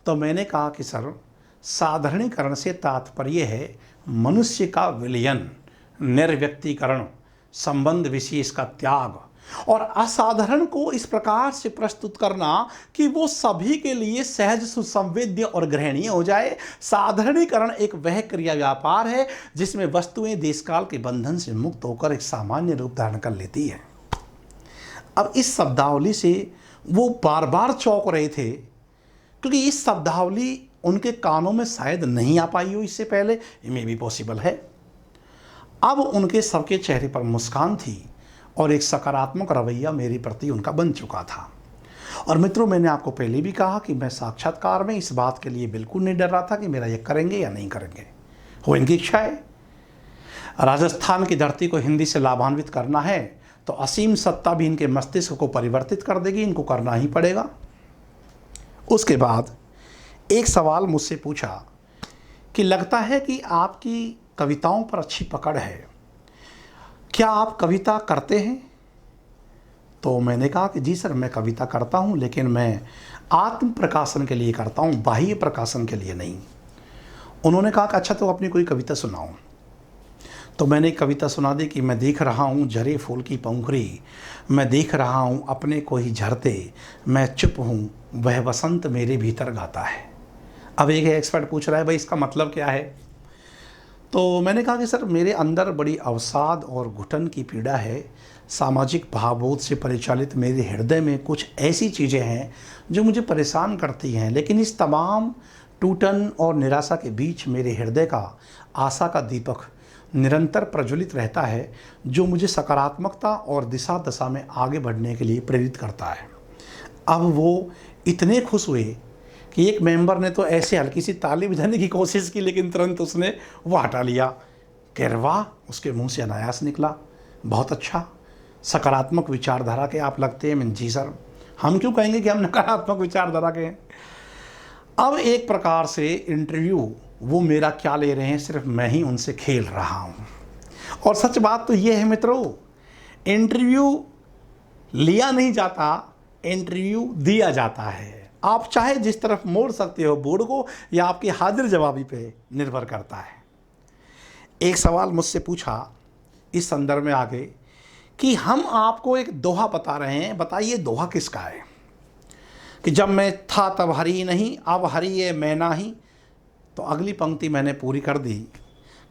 तो मैंने कहा कि सर, साधारणीकरण से तात्पर्य है मनुष्य का विलयन, निर्व्यक्तीकरण, संबंध विशेष का त्याग और असाधारण को इस प्रकार से प्रस्तुत करना कि वो सभी के लिए सहज, सुसंवेद्य और ग्रहणीय हो जाए। साधारणीकरण एक वह क्रिया व्यापार है जिसमें वस्तुएं देशकाल के बंधन से मुक्त होकर एक सामान्य रूप धारण कर लेती है। अब इस शब्दावली से वो बार बार चौंक रहे थे, क्योंकि इस शब्दावली उनके कानों में शायद नहीं आ पाई हो इससे पहले, ये मे भी पॉसिबल है। अब उनके सबके चेहरे पर मुस्कान थी और एक सकारात्मक रवैया मेरे प्रति उनका बन चुका था। और मित्रों, मैंने आपको पहले भी कहा कि मैं साक्षात्कार में इस बात के लिए बिल्कुल नहीं डर रहा था कि मेरा ये करेंगे या नहीं करेंगे, वो इनकी इच्छा है। राजस्थान की धरती को हिंदी से लाभान्वित करना है तो असीम सत्ता भी इनके मस्तिष्क को परिवर्तित कर देगी, इनको करना ही पड़ेगा। उसके बाद एक सवाल मुझसे पूछा कि लगता है कि आपकी कविताओं पर अच्छी पकड़ है, क्या आप कविता करते हैं। तो मैंने कहा कि जी सर, मैं कविता करता हूँ, लेकिन मैं आत्म प्रकाशन के लिए करता हूँ, बाह्य प्रकाशन के लिए नहीं। उन्होंने कहा कि अच्छा, तो अपनी कोई कविता सुनाओ। तो मैंने एक कविता सुना दी कि मैं देख रहा हूँ झरे फूल की पंखुड़ी, मैं देख रहा हूँ अपने को ही झरते, मैं चुप हूँ वह वसंत मेरे भीतर गाता है। अब एक एक्सपर्ट पूछ रहा है भाई इसका मतलब क्या है। तो मैंने कहा कि सर, मेरे अंदर बड़ी अवसाद और घुटन की पीड़ा है। सामाजिक भावबोध से परिचालित मेरे हृदय में कुछ ऐसी चीज़ें हैं जो मुझे परेशान करती हैं, लेकिन इस तमाम टूटन और निराशा के बीच मेरे हृदय का आशा का दीपक निरंतर प्रज्वलित रहता है, जो मुझे सकारात्मकता और दिशा दशा में आगे बढ़ने के लिए प्रेरित करता है। अब वो इतने खुश हुए कि एक मेंबर ने तो ऐसे हल्की सी ताली बजाने की कोशिश की, लेकिन तुरंत उसने वो हटा लिया। कह रहे वाह, उसके मुंह से अनायास निकला, बहुत अच्छा, सकारात्मक विचारधारा के आप लगते हैं। मैं जी सर, हम क्यों कहेंगे कि हम नकारात्मक विचारधारा के हैं। अब एक प्रकार से इंटरव्यू वो मेरा क्या ले रहे हैं, सिर्फ मैं ही उनसे खेल रहा हूँ। और सच बात तो ये है मित्रों, इंटरव्यू लिया नहीं जाता, इंटरव्यू दिया जाता है। आप चाहे जिस तरफ मोड़ सकते हो बोर्ड को, या आपकी हाजिर जवाबी पे निर्भर करता है। एक सवाल मुझसे पूछा इस संदर्भ में आगे कि हम आपको एक दोहा बता रहे हैं, बताइए दोहा किसका है। कि जब मैं था तब हरी नहीं, अब हरी ये मैं नाही। तो अगली पंक्ति मैंने पूरी कर दी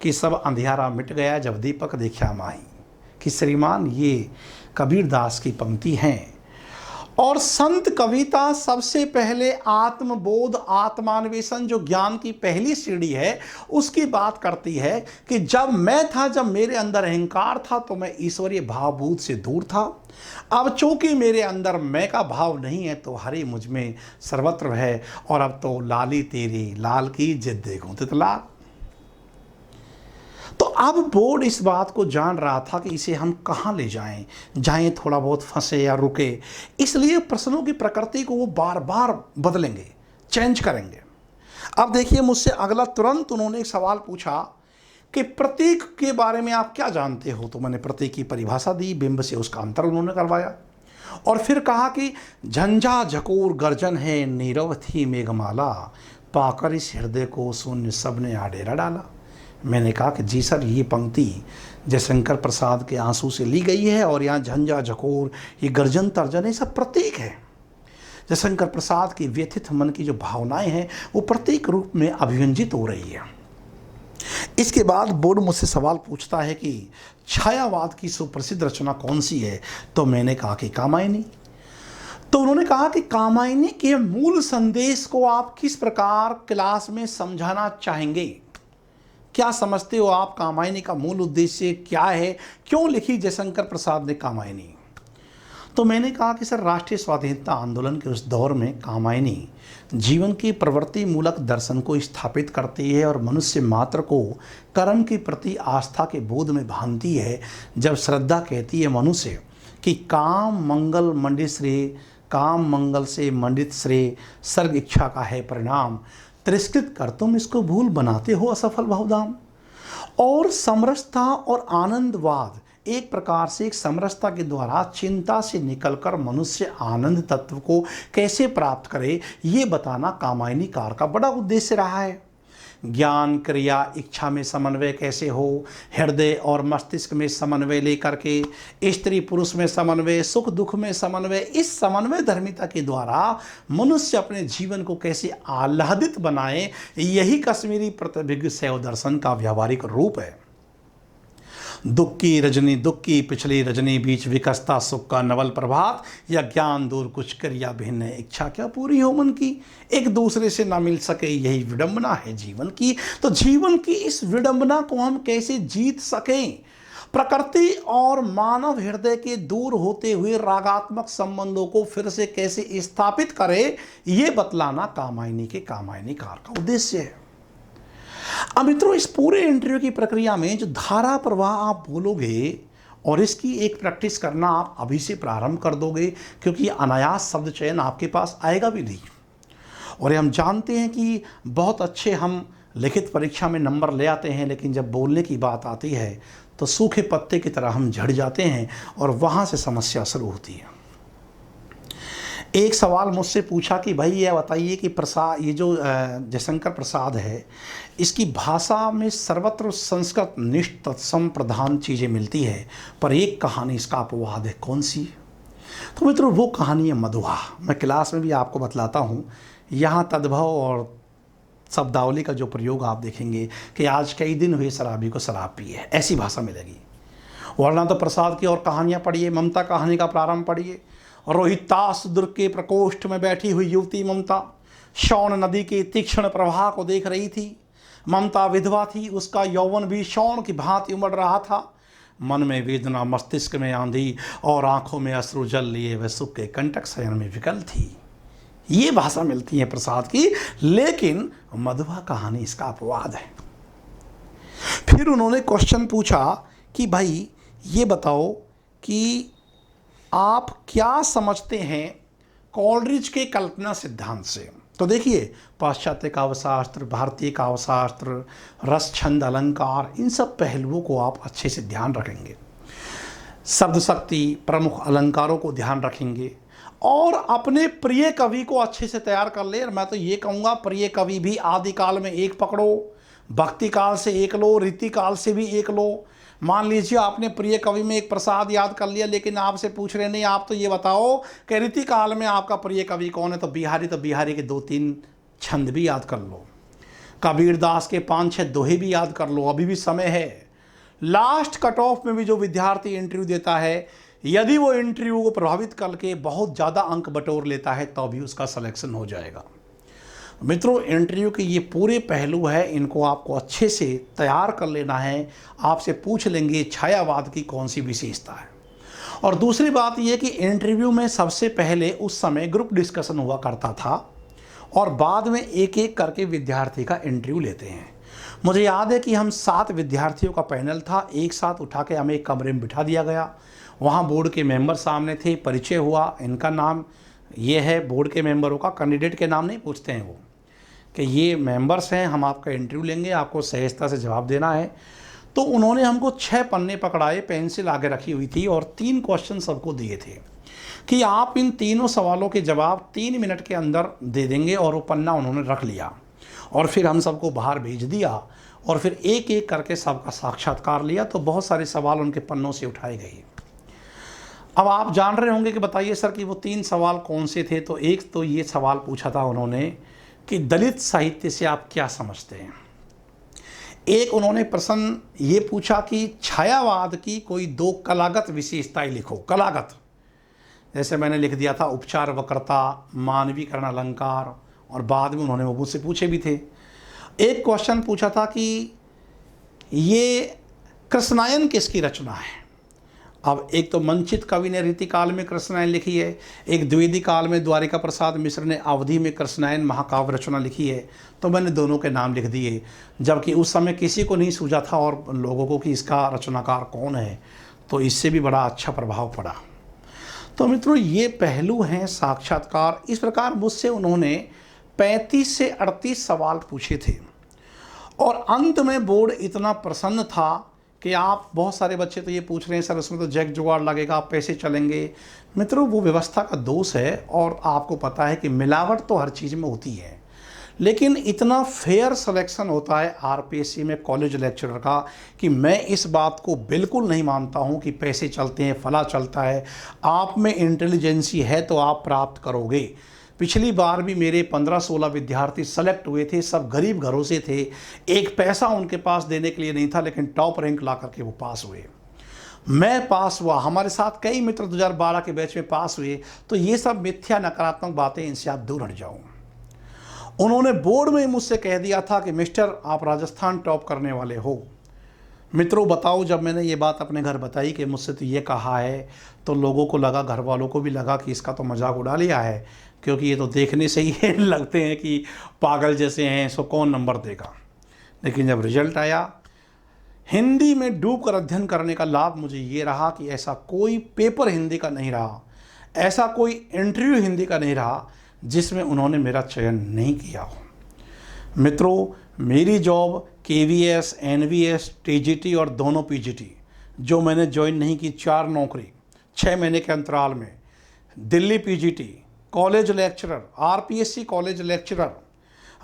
कि सब अंधियारा मिट गया जब दीपक देखा माही। कि श्रीमान, ये कबीरदास की पंक्ति हैं। और संत कविता सबसे पहले आत्मबोध, आत्मान्वेषण, जो ज्ञान की पहली सीढ़ी है, उसकी बात करती है कि जब मैं था, जब मेरे अंदर अहंकार था, तो मैं ईश्वरीय भावबोध से दूर था। अब चूंकि मेरे अंदर मैं का भाव नहीं है, तो हरि मुझ में सर्वत्र है। और अब तो लाली तेरी लाल की जिद देखूं तितला। तो अब बोर्ड इस बात को जान रहा था कि इसे हम कहाँ ले जाएं थोड़ा बहुत फंसे या रुके, इसलिए प्रश्नों की प्रकृति को वो बार बार बदलेंगे, चेंज करेंगे। अब देखिए, मुझसे अगला तुरंत उन्होंने एक सवाल पूछा कि प्रतीक के बारे में आप क्या जानते हो। तो मैंने प्रतीक की परिभाषा दी, बिंब से उसका अंतर उन्होंने करवाया, और फिर कहा कि झंझा झकोर गर्जन है नीरव थी मेघमाला, पाकर इस हृदय को शून्य सबने आडेरा डाला। मैंने कहा कि जी सर, ये पंक्ति जयशंकर प्रसाद के आंसू से ली गई है, और यहाँ झंझा झकोर, ये गर्जन तर्जन, ये सब प्रतीक है। जयशंकर प्रसाद की व्यथित मन की जो भावनाएं हैं वो प्रतीक रूप में अभिव्यंजित हो रही है। इसके बाद बोर्ड मुझसे सवाल पूछता है कि छायावाद की सुप्रसिद्ध रचना कौन सी है। तो मैंने कहा कि कामायनी। तो उन्होंने कहा कि कामायनी के मूल संदेश को आप किस प्रकार क्लास में समझाना चाहेंगे, क्या समझते हो आप, कामायनी का मूल उद्देश्य क्या है, क्यों लिखी जयशंकर प्रसाद ने कामायनी। तो मैंने कहा कि सर, राष्ट्रीय स्वाधीनता आंदोलन के उस दौर में कामायनी जीवन की प्रवृत्ति मूलक दर्शन को स्थापित करती है और मनुष्य मात्र को कर्म के प्रति आस्था के बोध में बांधती है। जब श्रद्धा कहती है मनुष्य कि काम मंगल मंडित श्रेय, काम मंगल से मंडित श्रेय सर्ग इच्छा का है परिणाम, तिरस्कृत कर तुम इसको भूल बनाते हो असफल बहुधाम। और समरसता और आनंदवाद एक प्रकार से एक समरसता के द्वारा चिंता से निकलकर मनुष्य आनंद तत्व को कैसे प्राप्त करे, ये बताना कामायनीकार का बड़ा उद्देश्य रहा है। ज्ञान क्रिया इच्छा में समन्वय कैसे हो, हृदय और मस्तिष्क में समन्वय लेकर के स्त्री पुरुष में समन्वय, सुख दुख में समन्वय, इस समन्वय धर्मिता के द्वारा मनुष्य अपने जीवन को कैसे आह्लादित बनाए, यही कश्मीरी प्रतिभिज्ञ शैव दर्शन का व्यावहारिक रूप है। दुख की रजनी, दुख की पिछली रजनी, बीच विकसता सुख का नवल प्रभात, या ज्ञान दूर कुछ क्रिया भिन्न है, इच्छा क्या पूरी हो मन की, एक दूसरे से ना मिल सके यही विडंबना है जीवन की। तो जीवन की इस विडंबना को हम कैसे जीत सकें, प्रकृति और मानव हृदय के दूर होते हुए रागात्मक संबंधों को फिर से कैसे स्थापित करें, ये बतलाना कामायनी के कामायनीकार का उद्देश्य है। अब मित्रों, इस पूरे इंटरव्यू की प्रक्रिया में जो धारा प्रवाह आप बोलोगे और इसकी एक प्रैक्टिस करना आप अभी से प्रारंभ कर दोगे, क्योंकि अनायास शब्द चयन आपके पास आएगा भी नहीं। और हम जानते हैं कि बहुत अच्छे हम लिखित परीक्षा में नंबर ले आते हैं, लेकिन जब बोलने की बात आती है तो सूखे पत्ते की तरह हम झड़ जाते हैं और वहाँ से समस्या शुरू होती है। एक सवाल मुझसे पूछा कि भाई ये बताइए कि प्रसाद, ये जो जयशंकर प्रसाद है, इसकी भाषा में सर्वत्र संस्कृत निष्ठ तत्सम प्रधान चीज़ें मिलती है, पर एक कहानी इसका अपवाद है, कौन सी? तो मित्रों, वो कहानी है मधुआ। मैं क्लास में भी आपको बतलाता हूँ। यहाँ तद्भव और शब्दावली का जो प्रयोग आप देखेंगे कि आज कई दिन हुए शराबी को शराब पी है, ऐसी भाषा मिलेगी। वरना तो प्रसाद की और कहानियाँ पढ़िए, ममता कहानी का प्रारंभ पढ़िए। रोहितास दुर्ग के प्रकोष्ठ में बैठी हुई युवती ममता शौन नदी के तीक्ष्ण प्रवाह को देख रही थी। ममता विधवा थी, उसका यौवन भी शौन की भांति उमड़ रहा था। मन में वेदना, मस्तिष्क में आंधी और आंखों में अश्रु जल लिए वह सुख के कंटक शयन में विकल थी। ये भाषा मिलती है प्रसाद की, लेकिन मधुआ कहानी इसका अपवाद है। फिर उन्होंने क्वेश्चन पूछा कि भाई ये बताओ कि आप क्या समझते हैं कॉलरिज के कल्पना सिद्धांत से। तो देखिए, पाश्चात्य काव्यशास्त्र, भारतीय काव्यशास्त्र, रस छंद अलंकार, इन सब पहलुओं को आप अच्छे से ध्यान रखेंगे। शब्द शक्ति, प्रमुख अलंकारों को ध्यान रखेंगे और अपने प्रिय कवि को अच्छे से तैयार कर ले। मैं तो ये कहूँगा, प्रिय कवि भी आदिकाल में एक पकड़ो, भक्ति काल से एक लो, रीति काल से भी एक लो। मान लीजिए आपने प्रिय कवि में एक प्रसाद याद कर लिया, लेकिन आपसे पूछ रहे नहीं, आप तो ये बताओ कि रीति काल में आपका प्रिय कवि कौन है। तो बिहारी के 2-3 छंद भी याद कर लो, कबीर दास के 5-6 दोहे भी याद कर लो, अभी भी समय है। लास्ट कट ऑफ में भी जो विद्यार्थी इंटरव्यू देता है, यदि वो इंटरव्यू को प्रभावित करके बहुत ज़्यादा अंक बटोर लेता है तो भी उसका सिलेक्शन हो जाएगा। मित्रों, इंटरव्यू के ये पूरे पहलू है, इनको आपको अच्छे से तैयार कर लेना है। आपसे पूछ लेंगे छायावाद की कौन सी विशेषता है। और दूसरी बात ये कि इंटरव्यू में सबसे पहले उस समय ग्रुप डिस्कशन हुआ करता था और बाद में एक एक करके विद्यार्थी का इंटरव्यू लेते हैं। मुझे याद है कि हम 7 विद्यार्थियों का पैनल था, एक साथ उठा के हमें एक कमरे में बिठा दिया गया। वहाँ बोर्ड के मेंबर सामने थे, परिचय हुआ, इनका नाम ये है। बोर्ड के मेंबरों का, कैंडिडेट के नाम नहीं पूछते हैं वो, कि ये मेंबर्स हैं, हम आपका इंटरव्यू लेंगे, आपको सहजता से जवाब देना है। तो उन्होंने हमको 6 पन्ने पकड़ाए, पेंसिल आगे रखी हुई थी और 3 क्वेश्चन सबको दिए थे कि आप इन तीनों सवालों के जवाब 3 मिनट के अंदर दे देंगे। और वो पन्ना उन्होंने रख लिया और फिर हम सबको बाहर भेज दिया और फिर एक एक करके सबका साक्षात्कार लिया। तो बहुत सारे सवाल उनके पन्नों से उठाए गए। अब आप जान रहे होंगे कि बताइए सर कि वो 3 सवाल कौन से थे। तो एक तो ये सवाल पूछा था उन्होंने कि दलित साहित्य से आप क्या समझते हैं। एक उन्होंने प्रश्न ये पूछा कि छायावाद की कोई 2 कलागत विशेषताएं लिखो। कलागत, जैसे मैंने लिख दिया था उपचार वक्रता, मानवीकरण अलंकार, और बाद में उन्होंने वो मुझसे पूछे भी थे। एक क्वेश्चन पूछा था कि ये कृष्णायन किसकी रचना है। अब एक तो मंचित कवि ने रीतिकाल में कृष्णायन लिखी है, एक द्विवेदी काल में द्वारिका प्रसाद मिश्र ने अवधि में कृष्णायन महाकाव्य रचना लिखी है। तो मैंने दोनों के नाम लिख दिए, जबकि उस समय किसी को नहीं सूझा था और लोगों को कि इसका रचनाकार कौन है। तो इससे भी बड़ा अच्छा प्रभाव पड़ा। तो मित्रों, ये पहलू हैं साक्षात्कार। इस प्रकार मुझसे उन्होंने 35 से 38 सवाल पूछे थे, और अंत में बोर्ड इतना प्रसन्न था कि आप, बहुत सारे बच्चे तो ये पूछ रहे हैं सर इसमें तो जैक जुगाड़ लगेगा, पैसे चलेंगे। मित्रों, वो व्यवस्था का दोष है, और आपको पता है कि मिलावट तो हर चीज़ में होती है, लेकिन इतना फेयर सिलेक्शन होता है आरपीएससी में कॉलेज लेक्चरर का कि मैं इस बात को बिल्कुल नहीं मानता हूँ कि पैसे चलते हैं, फला चलता है। आप में इंटेलिजेंसी है तो आप प्राप्त करोगे। पिछली बार भी मेरे 15-16 विद्यार्थी सेलेक्ट हुए थे, सब गरीब घरों से थे, एक पैसा उनके पास देने के लिए नहीं था, लेकिन टॉप रैंक ला करके वो पास हुए। मैं पास हुआ, हमारे साथ कई मित्र 2012 के बैच में पास हुए। तो ये सब मिथ्या नकारात्मक बातें, इनसे आप दूर हट जाओ। उन्होंने बोर्ड में मुझसे कह दिया था कि मिस्टर आप राजस्थान टॉप करने वाले हो। मित्रों बताओ, जब मैंने ये बात अपने घर बताई कि मुझसे तो ये कहा है, तो लोगों को लगा, घर वालों को भी लगा कि इसका तो मजाक उड़ा लिया है, क्योंकि ये तो देखने से ही लगते हैं कि पागल जैसे हैं, सो कौन नंबर देगा। लेकिन जब रिजल्ट आया, हिंदी में डूब कर अध्ययन करने का लाभ मुझे ये रहा कि ऐसा कोई पेपर हिंदी का नहीं रहा, ऐसा कोई इंटरव्यू हिंदी का नहीं रहा जिसमें उन्होंने मेरा चयन नहीं किया हो। मित्रों, मेरी जॉब केवीएस, एनवीएस, टीजीटी और दोनों पीजीटी जो मैंने ज्वाइन नहीं की, 4 नौकरी 6 महीने के अंतराल में, Delhi PGT, college lecturer, RPSC college lecturer,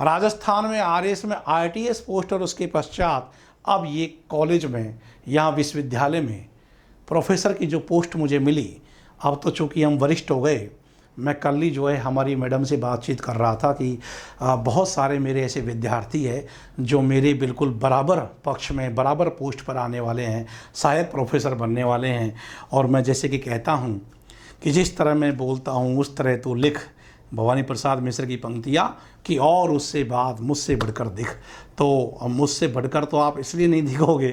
Rajasthan में आरएस में आईटीएस पोस्ट, और उसके पश्चात अब ये कॉलेज में, यहाँ विश्वविद्यालय में प्रोफेसर की जो पोस्ट मुझे मिली। अब तो चूँकि हम वरिष्ठ हो गए, मैं कल ही जो है हमारी मैडम से बातचीत कर रहा था कि बहुत सारे मेरे ऐसे विद्यार्थी हैं जो मेरे बिल्कुल बराबर पक्ष में, बराबर पोस्ट पर आने वाले हैं, शायद प्रोफेसर बनने वाले हैं। और मैं जैसे कि कहता हूँ कि जिस तरह मैं बोलता हूँ उस तरह तो लिख, भवानी प्रसाद मिश्र की पंक्तियाँ, कि और उससे बाद मुझसे बढ़कर दिख। तो मुझसे बढ़कर तो आप इसलिए नहीं दिखोगे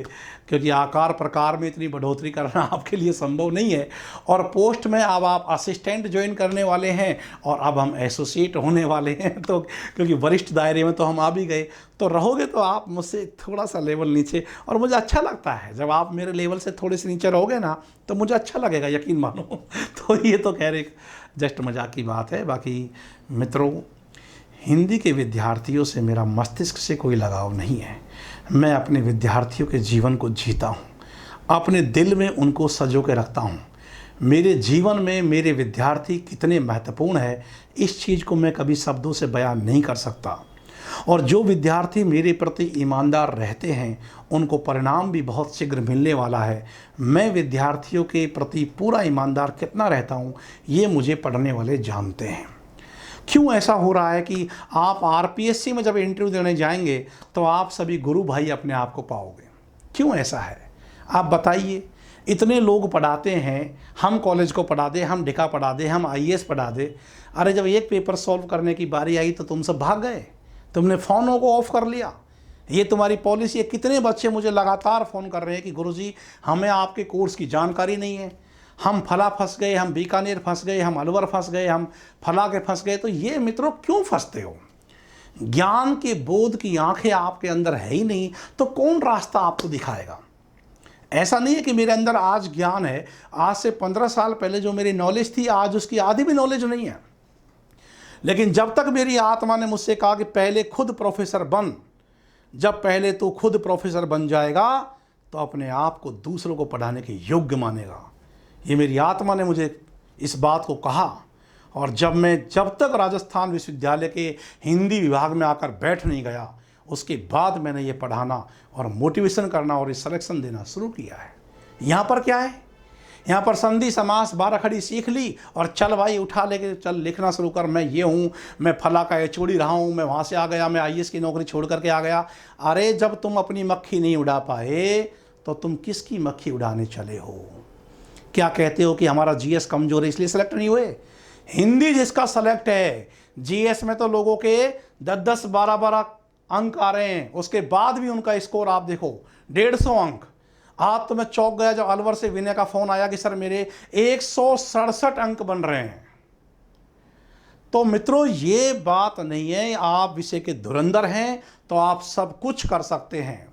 क्योंकि आकार प्रकार में इतनी बढ़ोतरी करना आपके लिए संभव नहीं है। और पोस्ट में अब आप असिस्टेंट ज्वाइन करने वाले हैं, और अब हम एसोसिएट होने वाले हैं। तो क्योंकि वरिष्ठ दायरे में तो हम आ भी गए, तो रहोगे तो आप मुझसे थोड़ा सा लेवल नीचे। और मुझे अच्छा लगता है जब आप मेरे लेवल से थोड़े से नीचे रहोगे ना, तो मुझे अच्छा लगेगा, यकीन मानो। तो ये तो खैर एक जस्ट मजाक की बात है। बाकी मित्रों, हिंदी के विद्यार्थियों से मेरा मस्तिष्क से कोई लगाव नहीं है। मैं अपने विद्यार्थियों के जीवन को जीता हूँ, अपने दिल में उनको सजो के रखता हूँ। मेरे जीवन में मेरे विद्यार्थी कितने महत्वपूर्ण है, इस चीज़ को मैं कभी शब्दों से बयान नहीं कर सकता। और जो विद्यार्थी मेरे प्रति ईमानदार रहते हैं, उनको परिणाम भी बहुत शीघ्र मिलने वाला है। मैं विद्यार्थियों के प्रति पूरा ईमानदार कितना रहता हूँ, ये मुझे पढ़ने वाले जानते हैं। क्यों ऐसा हो रहा है कि आप आरपीएससी में जब इंटरव्यू देने जाएंगे तो आप सभी गुरु भाई अपने आप को पाओगे? क्यों ऐसा है, आप बताइए। इतने लोग पढ़ाते हैं, हम कॉलेज को पढ़ा दे, हम डिका पढ़ा दे, हम आईएएस पढ़ा दे। अरे जब एक पेपर सॉल्व करने की बारी आई तो तुम सब भाग गए, तुमने फ़ोनों को ऑफ कर लिया। ये तुम्हारी पॉलिसी है। कितने बच्चे मुझे लगातार फ़ोन कर रहे हैं कि गुरुजी हमें आपके कोर्स की जानकारी नहीं है, हम फला फंस गए, हम बीकानेर फंस गए, हम अलवर फंस गए, हम फला के फंस गए। तो ये मित्रों क्यों फंसते हो? ज्ञान के बोध की आंखें आपके अंदर है ही नहीं, तो कौन रास्ता आपको दिखाएगा? ऐसा नहीं है कि मेरे अंदर आज ज्ञान है, आज से 15 साल पहले जो मेरी नॉलेज थी आज उसकी आधी भी नॉलेज नहीं है। लेकिन जब तक मेरी आत्मा ने मुझसे कहा कि पहले खुद प्रोफेसर बन, जब पहले तू खुद प्रोफेसर बन जाएगा तो अपने आप को दूसरों को पढ़ाने के योग्य मानेगा। ये मेरी आत्मा ने मुझे इस बात को कहा। और जब तक राजस्थान विश्वविद्यालय के हिंदी विभाग में आकर बैठ नहीं गया, उसके बाद मैंने ये पढ़ाना और मोटिवेशन करना और ये सिलेक्शन देना शुरू किया है। यहाँ पर क्या है, यहाँ पर संधि समास 12 खड़ी सीख ली और चल भाई उठा लेके चल लिखना शुरू कर, मैं ये हूँ, मैं फला का एचओडी रहा हूँ, मैं वहाँ से आ गया, मैं आईएएस की नौकरी छोड़ करके आ गया। अरे जब तुम अपनी मक्खी नहीं उड़ा पाए तो तुम किसकी मक्खी उड़ाने चले हो? क्या कहते हो कि हमारा जीएस कमज़ोर है इसलिए सेलेक्ट नहीं हुए? हिंदी जिसका सेलेक्ट है, जीएस में तो लोगों के 10-10, 12-12 अंक आ रहे हैं, उसके बाद भी उनका स्कोर आप देखो 150 अंक। आज तो मैं चौंक गया जब अलवर से विनय का फोन आया कि सर मेरे 167 अंक बन रहे हैं। तो मित्रों ये बात नहीं है आप विषय के धुरंधर हैं तो आप सब कुछ कर सकते हैं,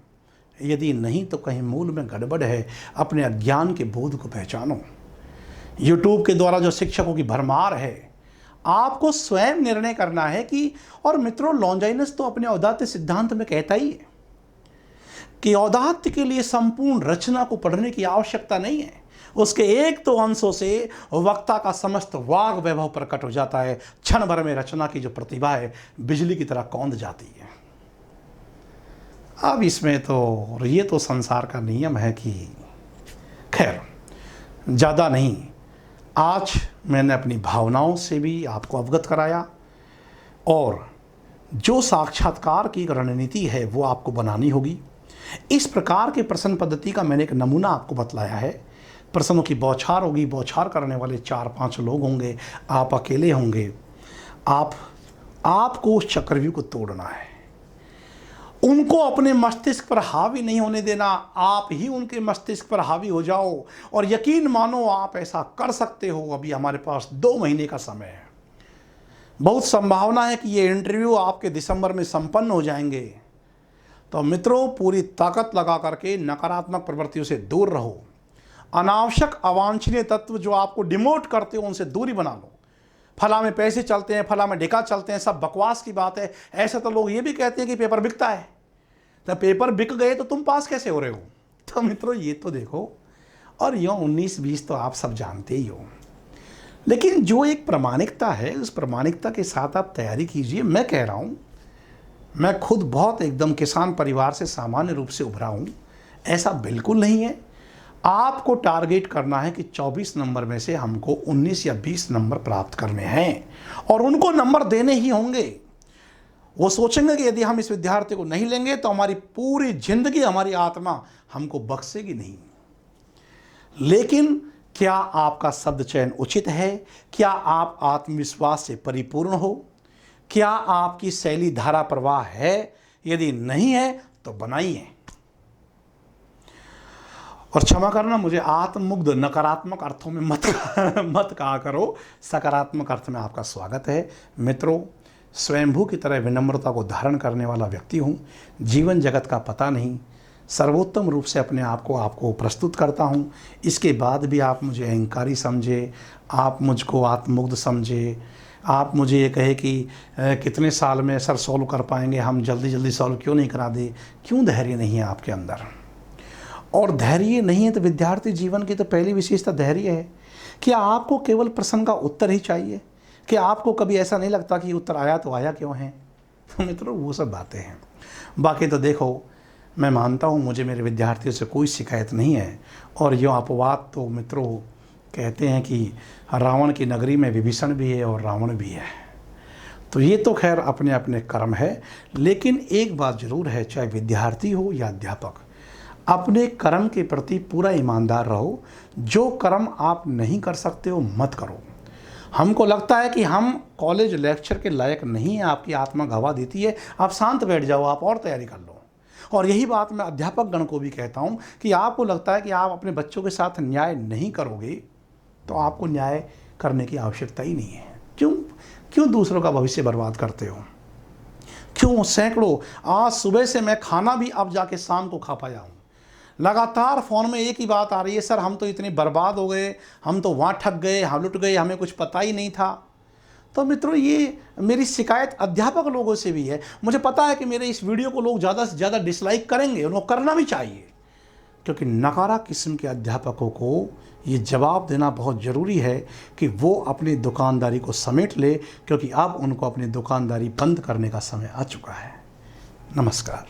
यदि नहीं तो कहीं मूल में गड़बड़ है। अपने अज्ञान के बोध को पहचानो। यूट्यूब के द्वारा जो शिक्षकों की भरमार है, आपको स्वयं निर्णय करना है कि, और मित्रों लॉन्जाइनस तो अपने औदात्य सिद्धांत में कहता ही है कि औदात्य के लिए संपूर्ण रचना को पढ़ने की आवश्यकता नहीं है, उसके एक तो अंशों से वक्ता का समस्त वाग वैभव प्रकट हो जाता है। क्षण भर में रचना की जो प्रतिभा है बिजली की तरह कौंध जाती है। अब इसमें तो ये तो संसार का नियम है कि खैर ज़्यादा नहीं, आज मैंने अपनी भावनाओं से भी आपको अवगत कराया और जो साक्षात्कार की रणनीति है वो आपको बनानी होगी। इस प्रकार के प्रश्न पद्धति का मैंने एक नमूना आपको बतलाया है। प्रश्नों की बौछार होगी, बौछार करने वाले 4-5 लोग होंगे, आप अकेले होंगे। आपको उस चक्रव्यूह को तोड़ना है, उनको अपने मस्तिष्क पर हावी नहीं होने देना, आप ही उनके मस्तिष्क पर हावी हो जाओ और यकीन मानो आप ऐसा कर सकते हो। अभी हमारे पास 2 महीने का समय है, बहुत संभावना है कि ये इंटरव्यू आपके दिसंबर में संपन्न हो जाएंगे। तो मित्रों पूरी ताकत लगा करके नकारात्मक प्रवृत्तियों से दूर रहो। अनावश्यक अवांछनीय तत्व जो आपको डिमोट करते हो उनसे दूरी बना लो। फला में पैसे चलते हैं, फला में ढिका चलते हैं, सब बकवास की बात है। ऐसे तो लोग ये भी कहते हैं कि पेपर बिकता है, तो पेपर बिक गए तो तुम पास कैसे हो रहे हो? तो मित्रों ये तो देखो, और यूँ 19-20 तो आप सब जानते ही हो, लेकिन जो एक प्रामाणिकता है उस प्रामाणिकता के साथ आप तैयारी कीजिए। मैं कह रहा हूँ, मैं खुद बहुत एकदम किसान परिवार से सामान्य रूप से उभरा हूँ, ऐसा बिल्कुल नहीं है। आपको टारगेट करना है कि 24 नंबर में से हमको 19 या 20 नंबर प्राप्त करने हैं और उनको नंबर देने ही होंगे। वो सोचेंगे कि यदि हम इस विद्यार्थी को नहीं लेंगे तो हमारी पूरी जिंदगी, हमारी आत्मा हमको बख्शेगी नहीं। लेकिन क्या आपका शब्द चयन उचित है? क्या आप आत्मविश्वास से परिपूर्ण हो? क्या आपकी शैली धारा प्रवाह है? यदि नहीं है तो बनाइए। और क्षमा करना, मुझे आत्ममुग्ध नकारात्मक अर्थों में मत कहा करो, सकारात्मक अर्थ में आपका स्वागत है। मित्रों स्वयंभू की तरह विनम्रता को धारण करने वाला व्यक्ति हूँ। जीवन जगत का पता नहीं, सर्वोत्तम रूप से अपने आप को आपको प्रस्तुत करता हूँ। इसके बाद भी आप मुझे अहंकारी समझे, आप मुझको आत्ममुग्ध समझे, आप मुझे ये कहे कि कितने साल में सर सॉल्व कर पाएंगे, हम जल्दी जल्दी सॉल्व क्यों नहीं करा दे? क्यों धैर्य नहीं है आपके अंदर? और धैर्य नहीं है तो विद्यार्थी जीवन की तो पहली विशेषता धैर्य है। क्या आपको केवल प्रश्न का उत्तर ही चाहिए? क्या आपको कभी ऐसा नहीं लगता कि उत्तर आया तो आया क्यों है? तो मित्रों वो सब बातें हैं। बाकी तो देखो, मैं मानता हूँ मुझे मेरे विद्यार्थियों से कोई शिकायत नहीं है। और यो अपवाद तो मित्रों कहते हैं कि रावण की नगरी में विभीषण भी है और रावण भी है। तो ये तो खैर अपने अपने कर्म है। लेकिन एक बात ज़रूर है, चाहे विद्यार्थी हो या अध्यापक, अपने कर्म के प्रति पूरा ईमानदार रहो। जो कर्म आप नहीं कर सकते हो मत करो। हमको लगता है कि हम कॉलेज लेक्चर के लायक नहीं हैं, आपकी आत्मा गवाह देती है, आप शांत बैठ जाओ, आप और तैयारी कर लो। और यही बात मैं अध्यापक गण को भी कहता हूँ कि आपको लगता है कि आप अपने बच्चों के साथ न्याय नहीं करोगे तो आपको न्याय करने की आवश्यकता ही नहीं है। क्यों दूसरों का भविष्य बर्बाद करते हो? क्यों सैकड़ों, आज सुबह से मैं खाना भी अब जाके शाम को खा पाया हूँ। लगातार फ़ोन में एक ही बात आ रही है, सर हम तो इतने बर्बाद हो गए, हम तो वहाँ ठग गए, हम लुट गए, हमें कुछ पता ही नहीं था। तो मित्रों ये मेरी शिकायत अध्यापक लोगों से भी है। मुझे पता है कि मेरे इस वीडियो को लोग ज़्यादा से ज़्यादा डिसलाइक करेंगे, उनको करना भी चाहिए, क्योंकि नकारा किस्म के अध्यापकों को ये जवाब देना बहुत ज़रूरी है कि वो अपनी दुकानदारी को समेट ले, क्योंकि अब उनको अपनी दुकानदारी बंद करने का समय आ चुका है। नमस्कार।